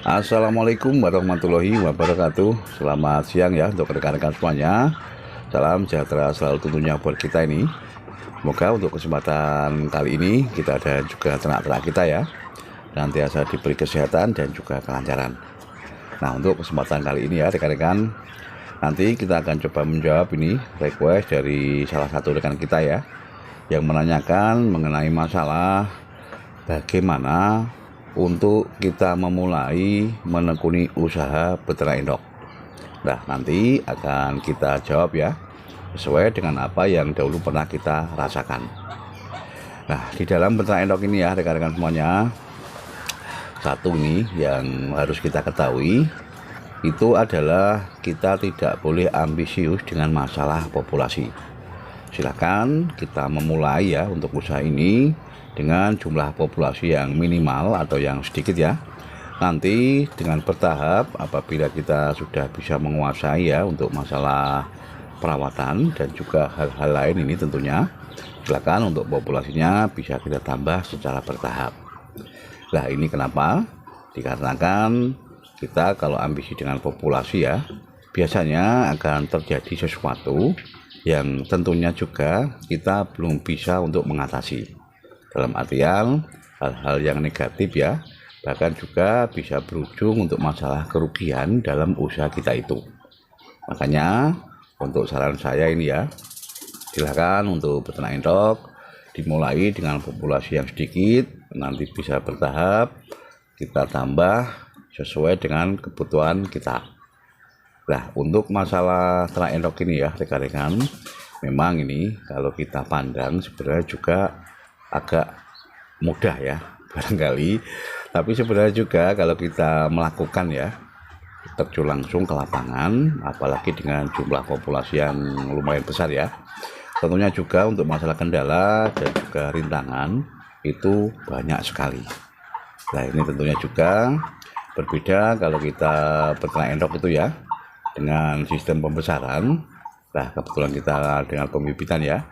Assalamualaikum warahmatullahi wabarakatuh. Selamat siang ya untuk rekan-rekan semuanya. Salam sejahtera selalu tentunya buat kita ini. Semoga untuk kesempatan kali ini kita dan juga ternak-ternak kita ya senantiasa diberi kesehatan dan juga kelancaran. Nah, untuk kesempatan kali ini ya rekan-rekan, nanti kita akan coba menjawab ini request dari salah satu rekan kita ya, yang menanyakan mengenai masalah bagaimana untuk kita memulai menekuni usaha beternak endok. Nah, nanti akan kita jawab ya sesuai dengan apa yang dahulu pernah kita rasakan. Nah, di dalam beternak endok ini ya rekan-rekan semuanya, satu nih yang harus kita ketahui itu adalah kita tidak boleh ambisius dengan masalah populasi. Silakan kita memulai ya untuk usaha ini dengan jumlah populasi yang minimal atau yang sedikit ya. Nanti dengan bertahap apabila kita sudah bisa menguasai ya untuk masalah perawatan dan juga hal-hal lain ini tentunya, silakan untuk populasinya bisa kita tambah secara bertahap. Nah, ini kenapa? Dikarenakan kita kalau ambisi dengan populasi ya, biasanya akan terjadi sesuatu yang tentunya juga kita belum bisa untuk mengatasi. Dalam artian hal-hal yang negatif ya, bahkan juga bisa berujung untuk masalah kerugian dalam usaha kita itu. Makanya untuk saran saya ini ya, silakan untuk beternak endok dimulai dengan populasi yang sedikit, nanti bisa bertahap kita tambah sesuai dengan kebutuhan kita. Nah, untuk masalah ternak endok ini ya rekan-rekan, memang ini kalau kita pandang sebenarnya juga agak mudah ya barangkali, tapi sebenarnya juga kalau kita melakukan ya terjun langsung ke lapangan, apalagi dengan jumlah populasi yang lumayan besar ya, tentunya juga untuk masalah kendala dan juga rintangan itu banyak sekali. Nah, ini tentunya juga berbeda kalau kita beternak endok itu ya dengan sistem pembesaran. Nah, kebetulan kita dengan pembibitan ya,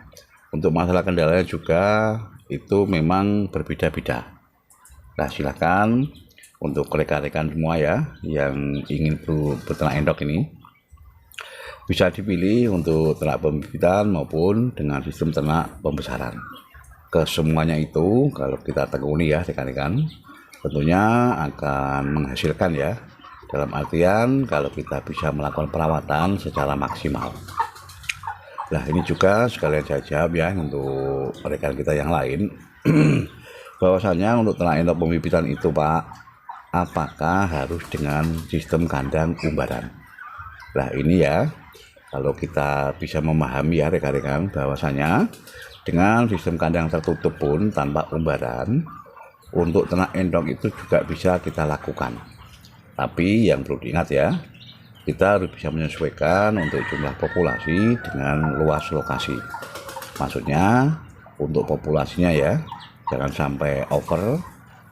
untuk masalah kendalanya juga itu memang berbeda-beda. Nah, silakan untuk rekan-rekan semua ya yang ingin beternak endok ini bisa dipilih untuk ternak pembibitan maupun dengan sistem ternak pembesaran. Kesemuanya itu kalau kita tekuni ya rekan-rekan, tentunya akan menghasilkan ya, dalam artian kalau kita bisa melakukan perawatan secara maksimal. Nah, ini juga sekalian saya jawab ya untuk rekan kita yang lain bahwasanya untuk ternak endok pembibitan itu Pak, apakah harus dengan sistem kandang umbaran? Nah, ini ya kalau kita bisa memahami ya rekan-rekan bahwasanya dengan sistem kandang tertutup pun tanpa umbaran untuk ternak endok itu juga bisa kita lakukan. Tapi yang perlu diingat ya, kita harus bisa menyesuaikan untuk jumlah populasi dengan luas lokasi. Maksudnya untuk populasinya ya, jangan sampai over,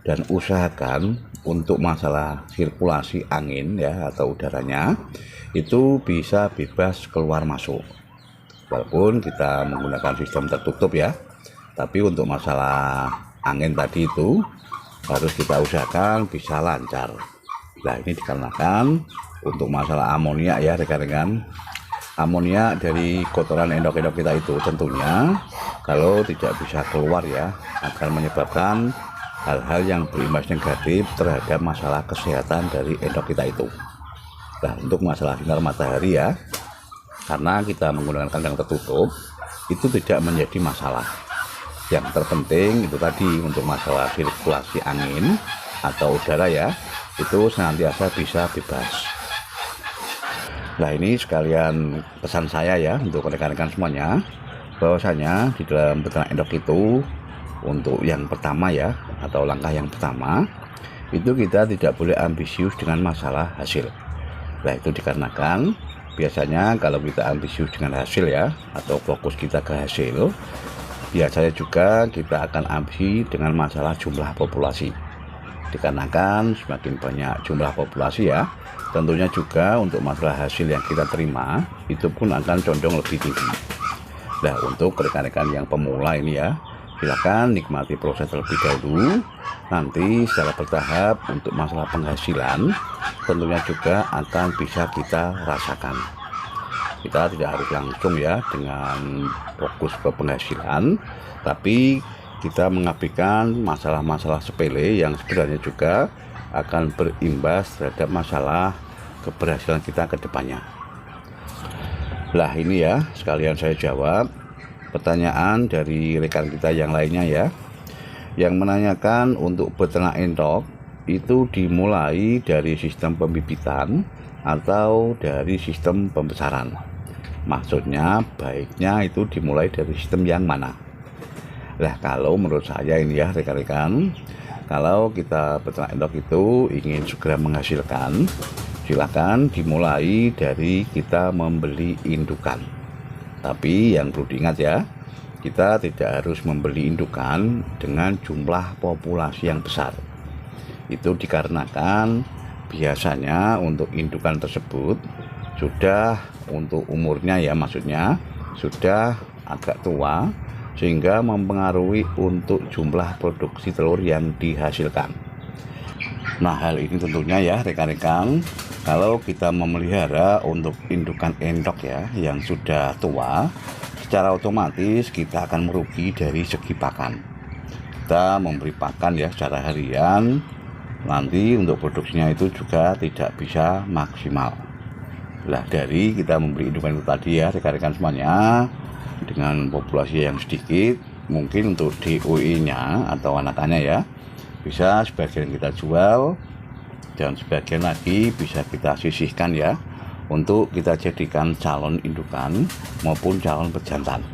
dan usahakan untuk masalah sirkulasi angin ya atau udaranya itu bisa bebas keluar masuk. Walaupun kita menggunakan sistem tertutup ya, tapi untuk masalah angin tadi itu harus kita usahakan bisa lancar. Nah, ini dikarenakan untuk masalah amonia ya rekan-rekan, amonia dari kotoran endok-endok kita itu tentunya kalau tidak bisa keluar ya akan menyebabkan hal-hal yang berimbas negatif terhadap masalah kesehatan dari endok kita itu. Nah, untuk masalah sinar matahari ya, karena kita menggunakan kandang tertutup itu tidak menjadi masalah. Yang terpenting itu tadi untuk masalah sirkulasi angin atau udara ya, itu senantiasa bisa bebas. Nah, ini sekalian pesan saya ya untuk rekan-rekan semuanya, bahwasanya di dalam beternak endok itu untuk yang pertama ya atau langkah yang pertama itu kita tidak boleh ambisius dengan masalah hasil. Nah, itu dikarenakan biasanya kalau kita ambisius dengan hasil ya atau fokus kita ke hasil, biasanya juga kita akan ambisi dengan masalah jumlah populasi. Dikarenakan semakin banyak jumlah populasi ya, tentunya juga untuk masalah hasil yang kita terima itu pun akan condong lebih tinggi. Nah, untuk rekan-rekan yang pemula ini ya, Silakan nikmati proses terlebih dahulu. Nanti secara bertahap untuk masalah penghasilan tentunya juga akan bisa kita rasakan. Kita tidak harus langsung ya dengan fokus ke penghasilan, tapi kita mengabaikan masalah-masalah sepele yang sebenarnya juga akan berimbas terhadap masalah keberhasilan kita ke depannya. Lah ini ya, sekalian saya jawab pertanyaan dari rekan kita yang lainnya ya, yang menanyakan untuk beternak entok itu dimulai dari sistem pembibitan atau dari sistem pembesaran. Maksudnya baiknya itu dimulai dari sistem yang mana? Nah, kalau menurut saya ini ya rekan-rekan, kalau kita peternak endok itu ingin segera menghasilkan, silakan dimulai dari kita membeli indukan. Tapi yang perlu diingat ya, kita tidak harus membeli indukan dengan jumlah populasi yang besar. Itu dikarenakan biasanya untuk indukan tersebut sudah untuk umurnya ya, maksudnya sudah agak tua, sehingga mempengaruhi untuk jumlah produksi telur yang dihasilkan. Nah, hal ini tentunya ya rekan-rekan, kalau kita memelihara untuk indukan endok ya yang sudah tua, secara otomatis kita akan merugi dari segi pakan. Kita memberi pakan ya secara harian, nanti untuk produksinya itu juga tidak bisa maksimal. Lah, dari kita memberi indukan itu tadi ya rekan-rekan semuanya, dengan populasi yang sedikit, mungkin untuk DOI-nya atau anakannya ya bisa sebagian kita jual dan sebagian lagi bisa kita sisihkan ya untuk kita jadikan calon indukan maupun calon pejantan.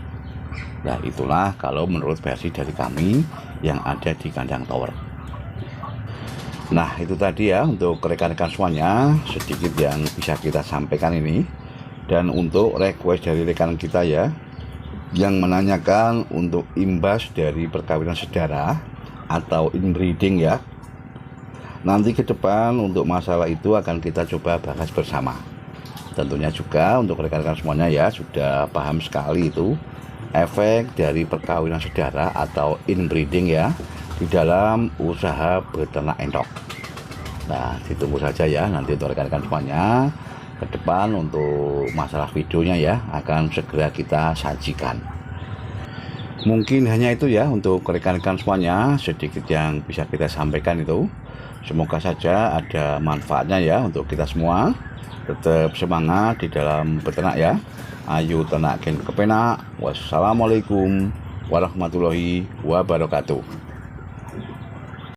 Nah, itulah kalau menurut versi dari kami yang ada di kandang tower. Nah, itu tadi ya untuk rekan-rekan semuanya sedikit yang bisa kita sampaikan ini. Dan untuk request dari rekan kita ya yang menanyakan untuk imbas dari perkawinan sedara atau inbreeding ya, nanti ke depan untuk masalah itu akan kita coba bahas bersama. Tentunya juga untuk rekan-rekan semuanya ya sudah paham sekali itu efek dari perkawinan sedara atau inbreeding ya di dalam usaha beternak endok. Nah, ditunggu saja ya nanti untuk rekan-rekan semuanya ke depan untuk masalah videonya ya akan segera kita sajikan. Mungkin hanya itu ya untuk rekan-rekan semuanya sedikit yang bisa kita sampaikan itu. Semoga saja ada manfaatnya ya untuk kita semua. Tetap semangat di dalam beternak ya. Ayo ternakin kepenak. Wassalamualaikum warahmatullahi wabarakatuh.